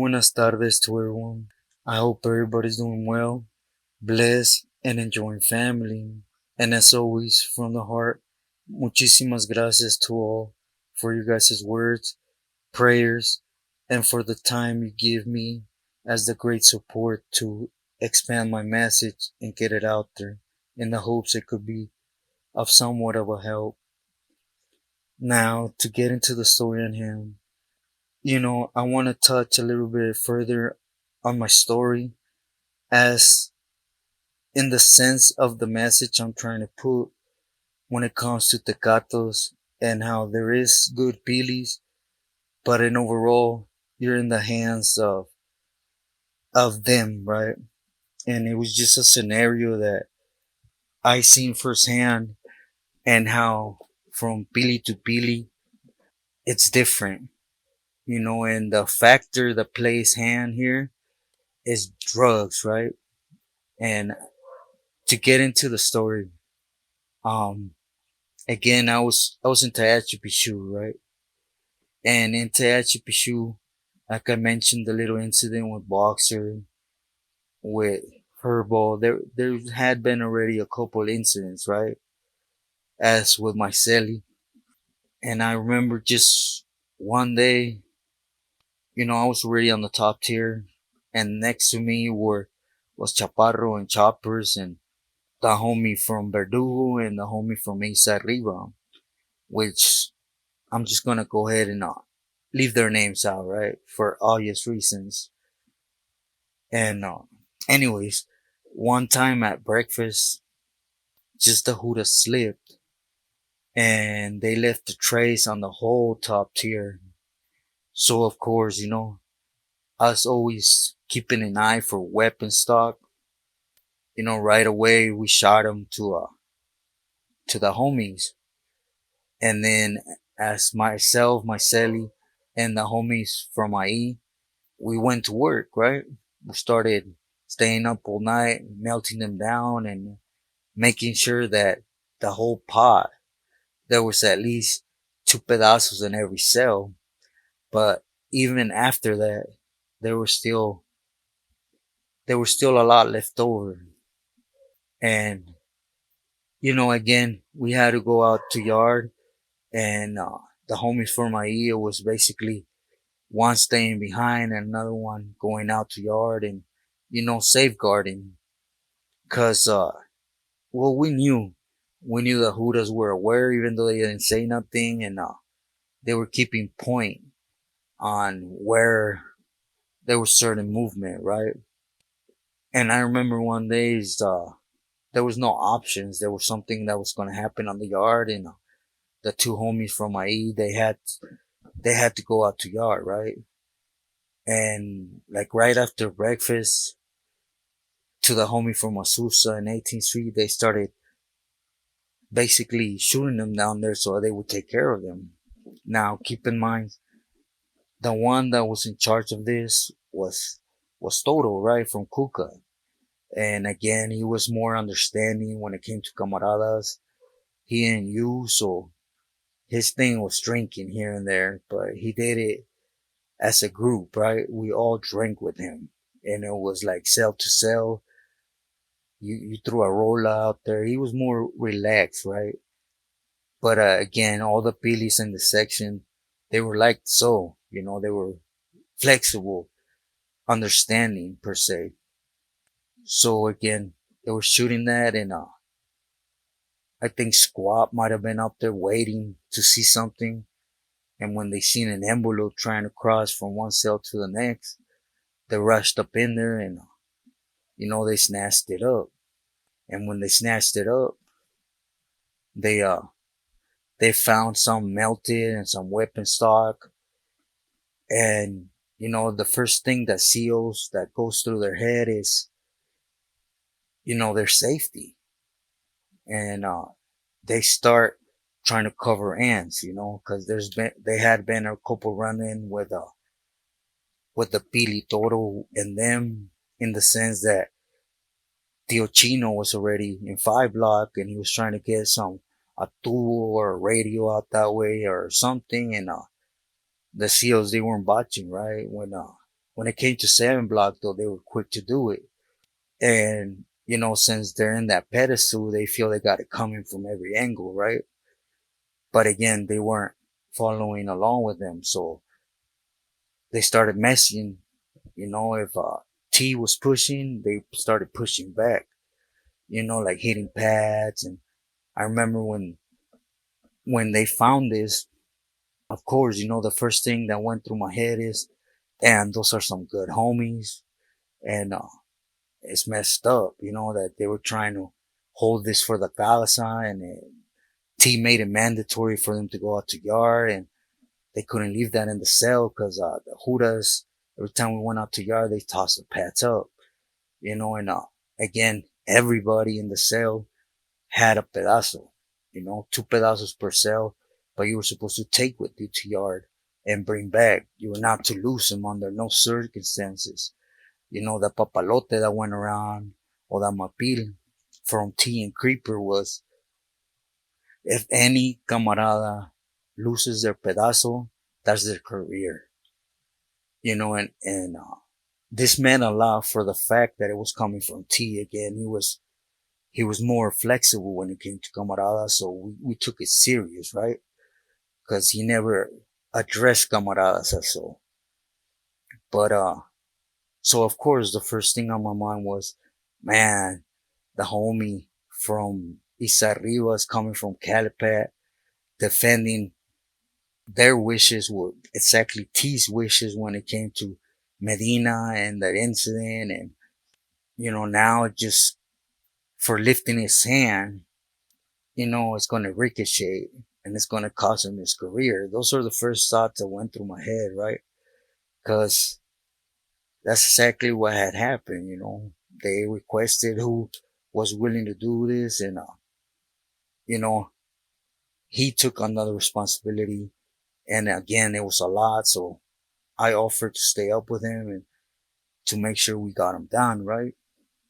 buenas tardes to everyone. I hope everybody's doing well, blessed, and enjoying family. And as always, from the heart, muchísimas gracias to all for your guys' words, prayers, and for the time you give me as the great support to expand my message and get it out there in the hopes it could be of somewhat of a help. Now, to get into the story on him, I want to touch a little bit further on my story as in the sense of the message I'm trying to put when it comes to tecatos and how there is good pilis, but in overall, you're in the hands of them, right? And it was just a scenario that I seen firsthand and how from pili to pili, it's different, and the factor that plays hand here is drugs, right? And to get into the story, um, again, I was in Tehachapishu, right? And in Tehachapishu, like I mentioned, the little incident with Boxer, with Herbal, there had been already a couple incidents, right? As with my celly, and I remember just one day, I was already on the top tier, and next to me was Chaparro and Choppers and the homie from Verdugo and the homie from Mesa Arriba, which I'm just gonna go ahead and leave their names out, right? For obvious reasons. And anyways, one time at breakfast, just the Huda slipped and they left the trace on the whole top tier. So of course, us always keeping an eye for weapon stock. Right away we shot them to the homies. And then as myself, my celly, and the homies from IE, we went to work, right? We started staying up all night, melting them down and making sure that the whole pot, there was at least two pedazos in every cell. But even after that, there was still, there was still a lot left over. And, again, we had to go out to yard and, the homies from my ear was basically one staying behind and another one going out to yard and, safeguarding. Cause, well, we knew the Hudas were aware, even though they didn't say nothing, and they were keeping point on where there was certain movement, right? And I remember one day, there was no options. There was something that was going to happen on the yard, and the two homies from IE, they had to go out to yard, right? And like right after breakfast, to the homie from Azusa and 18th Street, they started basically shooting them down there so they would take care of them. Now, keep in mind, the one that was in charge of this was Toro, right, from Cuca. And again, he was more understanding when it came to camaradas. He didn't use, so his thing was drinking here and there, but he did it as a group, right? We all drank with him, and it was like cell to cell. You threw a roll out there. He was more relaxed, right? But again, all the pilis in the section, they were like so, they were flexible, understanding per se. So again, they were shooting that, and I think Squat might have been up there waiting to see something. And when they seen an envelope trying to cross from one cell to the next, they rushed up in there and, they snatched it up. And when they snatched it up, they, uh, they found some melted and some weapon stock. And, the first thing that seals that goes through their head is, their safety. And, they start trying to cover ants, cause they had been a couple run-in with the Pili Toro and them, in the sense that Tio Chino was already in 5 block and he was trying to get a tool or a radio out that way or something. And, the seals, they weren't botching, right? When, When it came to 7 block though, they were quick to do it. And, since they're in that pedestal, they feel they got it coming from every angle, right? But again, they weren't following along with them. So they started messing, if T was pushing, they started pushing back, like hitting pads. And I remember when they found this, of course, the first thing that went through my head is, and those are some good homies. And it's messed up, that they were trying to hold this for the casa, and T made it mandatory for them to go out to yard, and they couldn't leave that in the cell because the Judas, every time we went out to yard, they tossed the pads up, and again, everybody in the cell had a pedazo, 2 pedazos per cell, but you were supposed to take with you to yard and bring back. You were not to lose them under no circumstances. The papalote that went around, or the mapil from T and Creeper was, if any camarada loses their pedazo, that's their career. And this meant a lot for the fact that it was coming from T again. He was more flexible when it came to camarada, so we took it serious, right? Because he never addressed camaradas as so. But so of course the first thing on my mind was, man, the homie from Isa Rivas coming from Calipat, defending their wishes were exactly T's wishes when it came to Medina and that incident. And, now just for lifting his hand, it's going to ricochet and it's going to cost him his career. Those are the first thoughts that went through my head, right? Because that's exactly what had happened. They requested who was willing to do this, and you know he took another responsibility, and again it was a lot. So I offered to stay up with him and to make sure we got him done, right?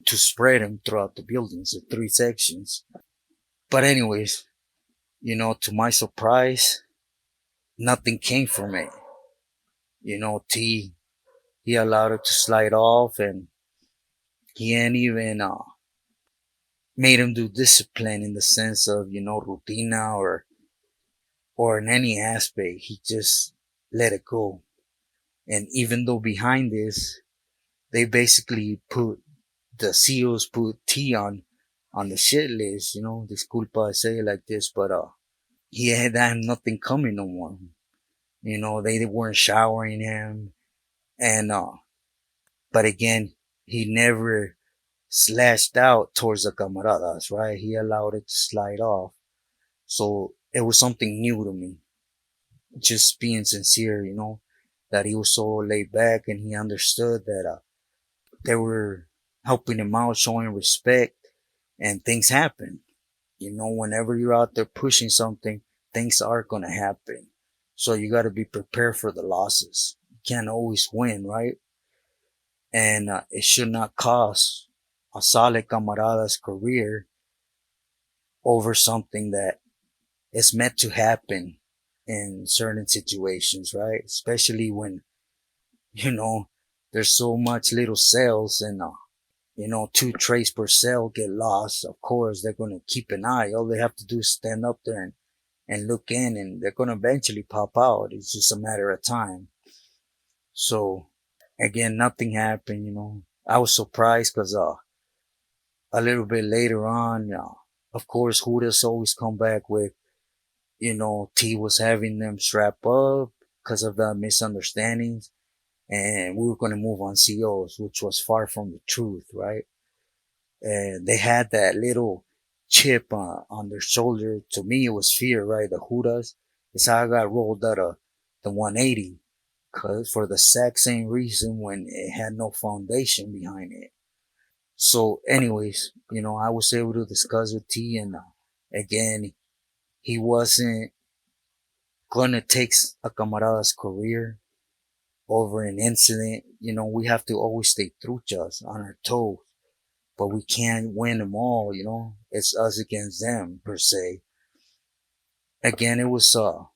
To spread him throughout the buildings, the 3 sections. But anyways, to my surprise, nothing came from it. T, he allowed it to slide off, and he ain't even made him do discipline in the sense of, rutina, or in any aspect. He just let it go. And even though behind this, they basically the CEOs put T on the shit list, disculpa I say it like this, but he had nothing coming no more. They weren't showering him, and but again, he never slashed out towards the camaradas, right? He allowed it to slide off. So it was something new to me. Just being sincere, that he was so laid back and he understood that they were helping him out, showing respect, and things happen. Whenever you're out there pushing something, things are gonna happen. So you gotta be prepared for the losses. You can't always win, right? And it should not cost a solid camarada's career over something that is meant to happen in certain situations, right? Especially when, you know, there's so much little cells, and, 2 trays per cell get lost. Of course, they're going to keep an eye. All they have to do is stand up there and look in, and they're going to eventually pop out. It's just a matter of time. So again, nothing happened, I was surprised because, a little bit later on, of course, Judas always come back with, T was having them strap up because of the misunderstandings, and we were going to move on COs, which was far from the truth, right? And they had that little chip on their shoulder. To me, it was fear, right? The Judas. It's how I got rolled out of the 180, cause for the exact same reason when it had no foundation behind it. So, anyways, I was able to discuss with T, and again, he wasn't gonna take a camarada's career over an incident. We have to always stay truchas on our toes, but we can't win them all. It's us against them per se. Again, it was a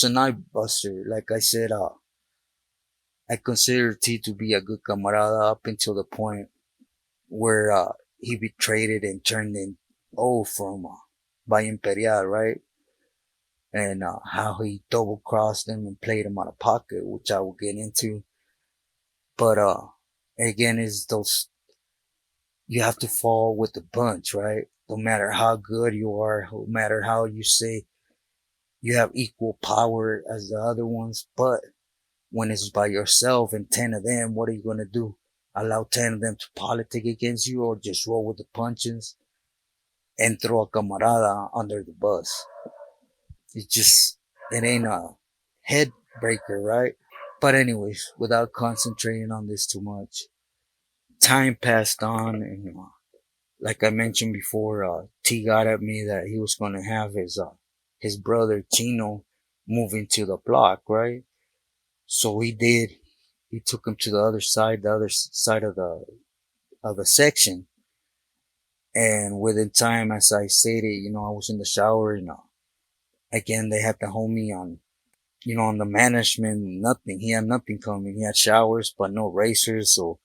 night buster. Like I said, I consider T to be a good camarada up until the point where he betrayed it and turned in from by Imperial, right? And how he double crossed him and played him out of pocket, which I will get into. But again, is those you have to fall with the bunch, right? No matter how good you are, no matter how you say you have equal power as the other ones, but when it's by yourself and 10 of them, what are you going to do? Allow 10 of them to politic against you or just roll with the punches and throw a camarada under the bus? It ain't a head breaker, right? But anyways, without concentrating on this too much, time passed on and like I mentioned before, T got at me that he was going to have his brother Chino move into the block, right? So he did. He took him to the other side of the section. And within time, as I stated, I was in the shower, again, they had the homie on, on the management, nothing. He had nothing coming. He had showers, but no razors. So,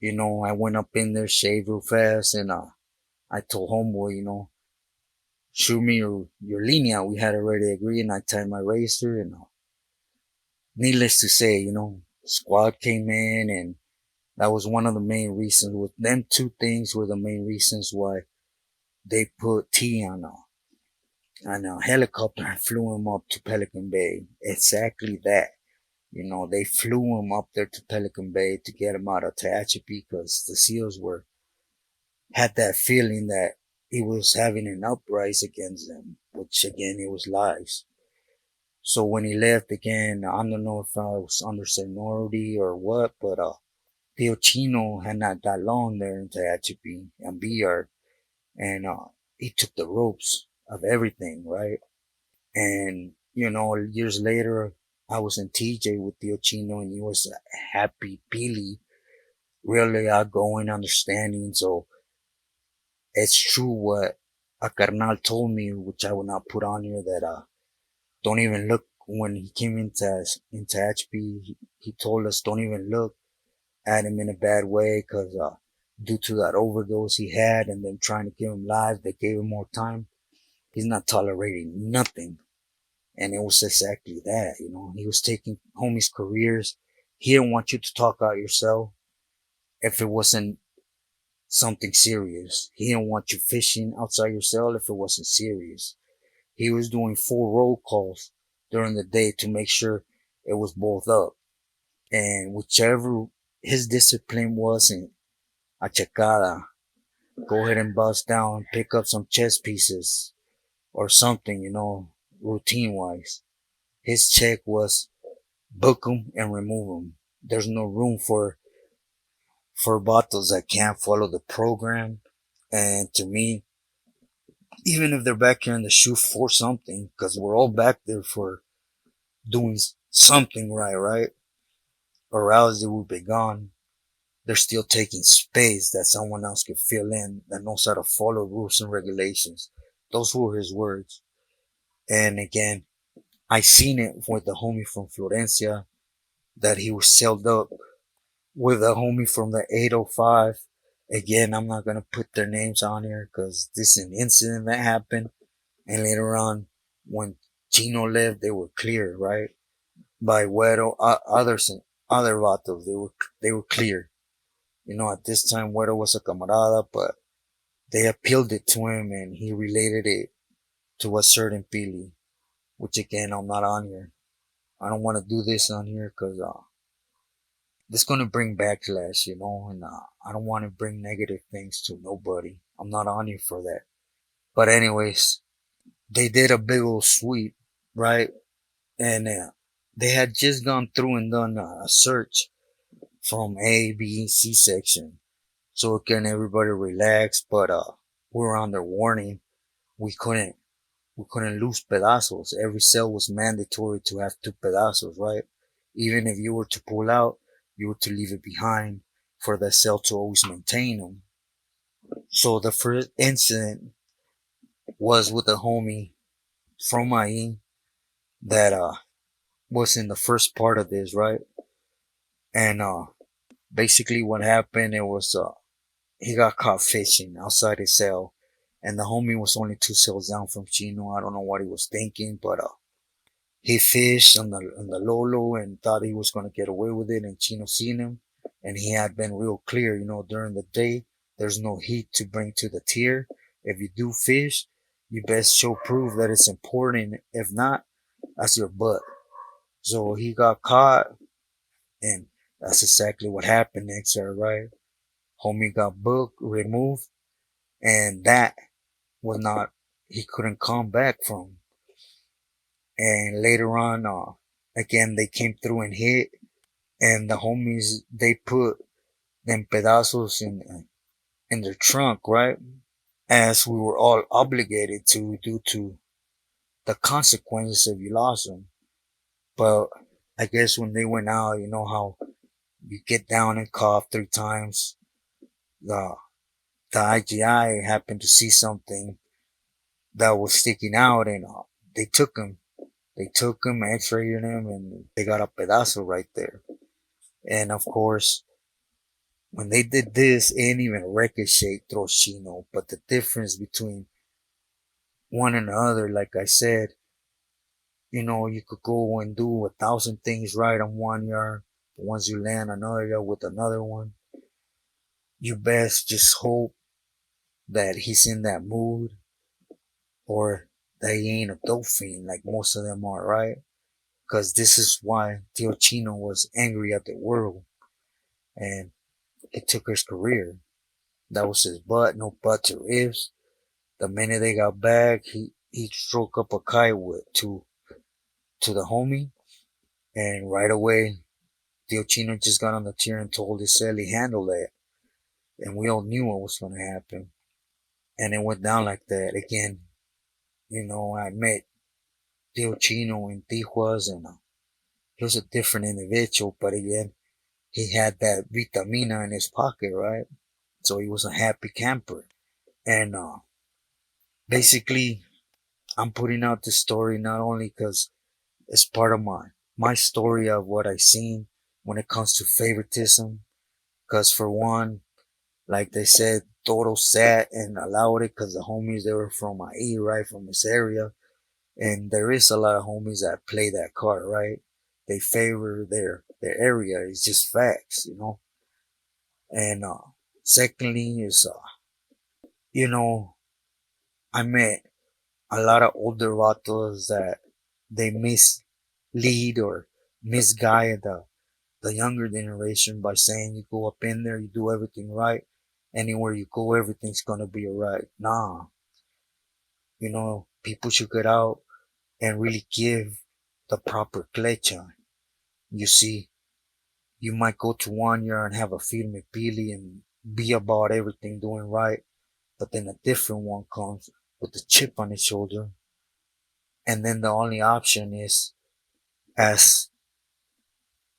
I went up in there, shaved real fast, and, I told homeboy, shoot me your linea. We had already agreed, and I tied my razor, and, needless to say, squad came in, and that was one of the main reasons. With them two things were the main reasons why they put T on a helicopter and flew him up to Pelican Bay. Exactly that. They flew him up there to Pelican Bay to get him out of Tehachapi because the SEALs had that feeling that he was having an uprising against them, which again, it was lies. So when he left again, I don't know if I was under seniority or what, but Theo Chino had not that long there in Tehachapi and BR, and he took the ropes of everything, right? And years later, I was in TJ with Theo Chino, and he was a happy, Billy, really outgoing, understanding. So it's true what a carnal told me, which I will not put on here, that don't even look when he came into HP. He told us don't even look at him in a bad way because due to that overdose he had and them trying to give him life, they gave him more time. He's not tolerating nothing. And it was exactly that, he was taking homies' careers. He didn't want you to talk out yourself if it wasn't something serious. He didn't want you fishing outside your cell if it wasn't serious. He was doing 4 roll calls during the day to make sure it was both up. And whichever his discipline was in a checada, go ahead and bust down, pick up some chess pieces or something, routine wise. His check was book them and remove them. There's no room for bottles that can't follow the program. And to me, even if they're back here in the shoe for something, because we're all back there for doing something right? Or else they would be gone. They're still taking space that someone else could fill in that knows how to follow rules and regulations. Those were his words. And again, I seen it with the homie from Florencia that he was sealed up with a homie from the 805. Again, I'm not gonna put their names on here because this is an incident that happened. And later on, when Chino left, they were clear, right? By Güero, other vatos, they were clear. At this time, Güero was a camarada, but they appealed it to him and he related it to a certain Pili, which again, I'm not on here. I don't want to do this on here because this going to bring backlash, and I don't want to bring negative things to nobody. I'm not on here for that. But anyways, they did a big old sweep, right? And they had just gone through and done a search from A, B, and C section. So again, everybody relax, but we were under warning. We couldn't lose pedazos. Every cell was mandatory to have 2 pedazos, right? Even if you were to pull out, you were to leave it behind for the cell to always maintain them. So the first incident was with a homie from Maine that was in the first part of this, right? And basically what happened, it was he got caught fishing outside his cell, and the homie was only 2 cells down from Chino. I don't know what he was thinking, but he fished on the Lolo and thought he was gonna get away with it, and Chino seen him, and he had been real clear, during the day there's no heat to bring to the tier. If you do fish, you best show proof that it's important. If not, that's your butt. So he got caught, and that's exactly what happened next, sir, right? Homie got booked, removed, and that was not, he couldn't come back from. And later on, again, they came through and hit, and the homies, they put them pedazos in their trunk, right? As we were all obligated to, due to the consequences if you lost them. But I guess when they went out, you know how you get down and cough 3 times. The the IGI happened to see something that was sticking out, and they took him. They took him, X-rayed him, and they got a pedazo right there. And of course, when they did this, it didn't even ricochet through Chino. But the difference between one and the other, like I said, you could go and do 1,000 things right on one yard. But once you land another yard with another one, you best just hope that he's in that mood, or that he ain't a dope fiend like most of them are, right? Because this is why Tio Chino was angry at the world, and it took his career. That was his butt, no buts or ifs. The minute they got back, he struck up a kite to the homie, and right away, Tio Chino just got on the tier and told his cell he handled that, and we all knew what was gonna happen, and it went down like that again. I met Tio Chino in Tijuas, and he was a different individual, but again, he had that vitamina in his pocket, right? So he was a happy camper. And basically, I'm putting out this story not only because it's part of my story of what I seen when it comes to favoritism. Because for one, like they said, Toro sat and allowed it because the homies, they were from IE, right, from this area. And there is a lot of homies that play that card, right? They favor their area. It's just facts. And secondly is you know I met a lot of older vatos that they mislead or misguide the younger generation by saying you go up in there, you do everything right, anywhere you go, everything's gonna be alright. Nah, people should get out and really give the proper clecha. You see, you might go to one year and have a firme pili and be about everything doing right, but then a different one comes with a chip on his shoulder, and then the only option is, as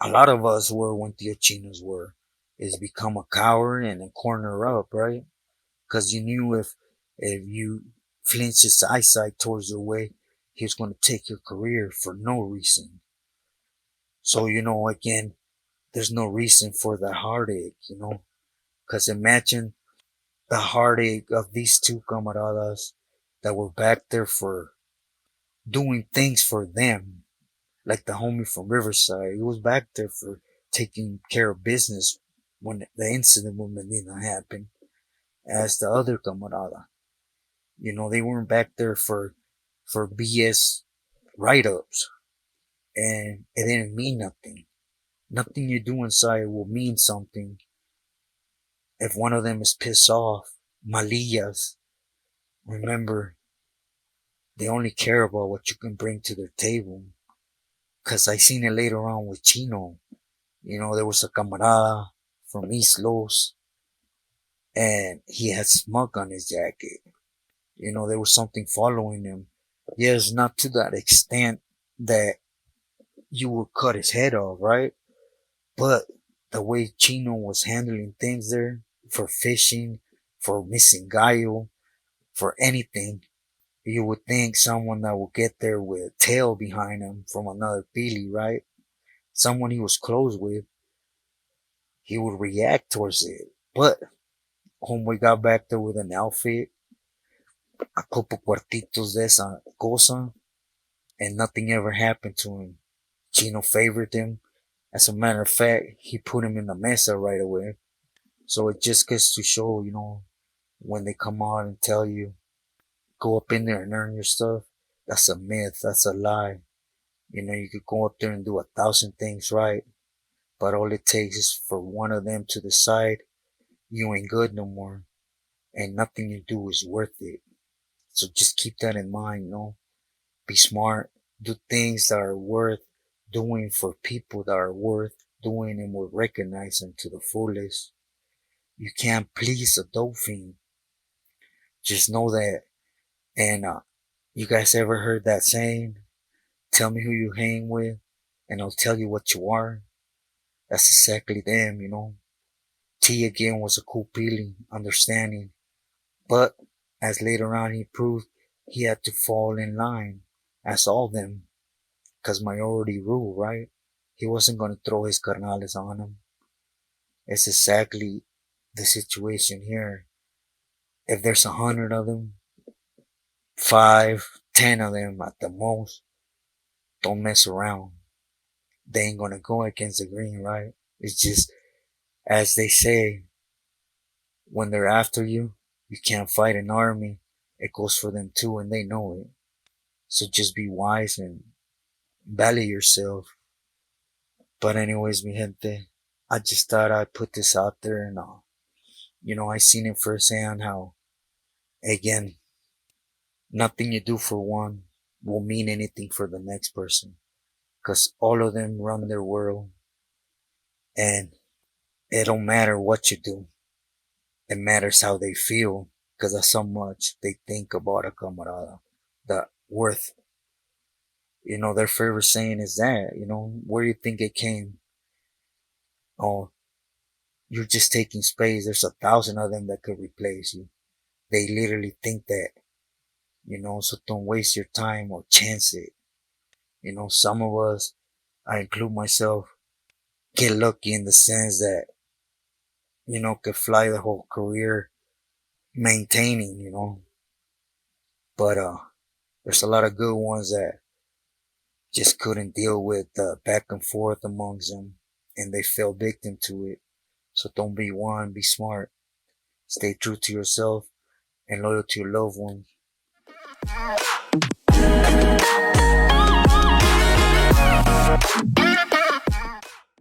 a lot of us were when Tiochinos were, is become a coward and then corner up, right? Because you knew if you flinched his eyesight towards your way, he was going to take your career for no reason. So again, there's no reason for the heartache. Because imagine the heartache of these two camaradas that were back there for doing things for them, like the homie from Riverside. He was back there for taking care of business when the incident with Medina happened, as the other camarada. They weren't back there for BS write-ups, and it didn't mean nothing. Nothing you do inside will mean something if one of them is pissed off. Malillas, remember, they only care about what you can bring to their table. Cause I seen it later on with Chino. There was a camarada from East Los, and he had smug on his jacket. There was something following him. Yes, not to that extent that you would cut his head off, right? But the way Chino was handling things there, for fishing, for missing gallo, for anything, you would think someone that would get there with a tail behind him from another pili, right? Someone he was close with. he would react towards it. But homeboy got back there with an outfit, a couple cuartitos de esa cosa, and nothing ever happened to him. Chino favored him. As a matter of fact, he put him in the mesa right away. So it just gets to show, when they come out and tell you, go up in there and earn your stuff, that's a myth, that's a lie. You could go up there and do 1,000 things right, but all it takes is for one of them to decide you ain't good no more, and nothing you do is worth it. So just keep that in mind. Be smart, do things that are worth doing for people that are worth doing and will recognize them to the fullest. You can't please a dope fiend. Just know that. And you guys ever heard that saying? Tell me who you hang with, and I'll tell you what you are. That's exactly them. T again was a cool feeling, understanding, but as later on he proved, he had to fall in line, as all them, 'cause majority rule, right? He wasn't gonna throw his carnales on him. It's exactly the situation here. If there's 100 of them, 5, 10 of them at the most, don't mess around. They ain't gonna go against the green, right? It's just, as they say, when they're after you, you can't fight an army. It goes for them too, and they know it. So just be wise and value yourself. But anyways, mi gente, I just thought I'd put this out there, and I seen it firsthand how, again, nothing you do for one will mean anything for the next person, cause all of them run their world, and it don't matter what you do. It matters how they feel, cause that's how much they think about a camarada, the worth. Their favorite saying is that, where do you think it came? Oh, you're just taking space. There's 1,000 of them that could replace you. They literally think that. So don't waste your time or chance it. Some of us, I include myself, get lucky in the sense that, could fly the whole career maintaining. But, there's a lot of good ones that just couldn't deal with the back and forth amongst them, and they fell victim to it. So don't be one, be smart. Stay true to yourself and loyal to your loved ones.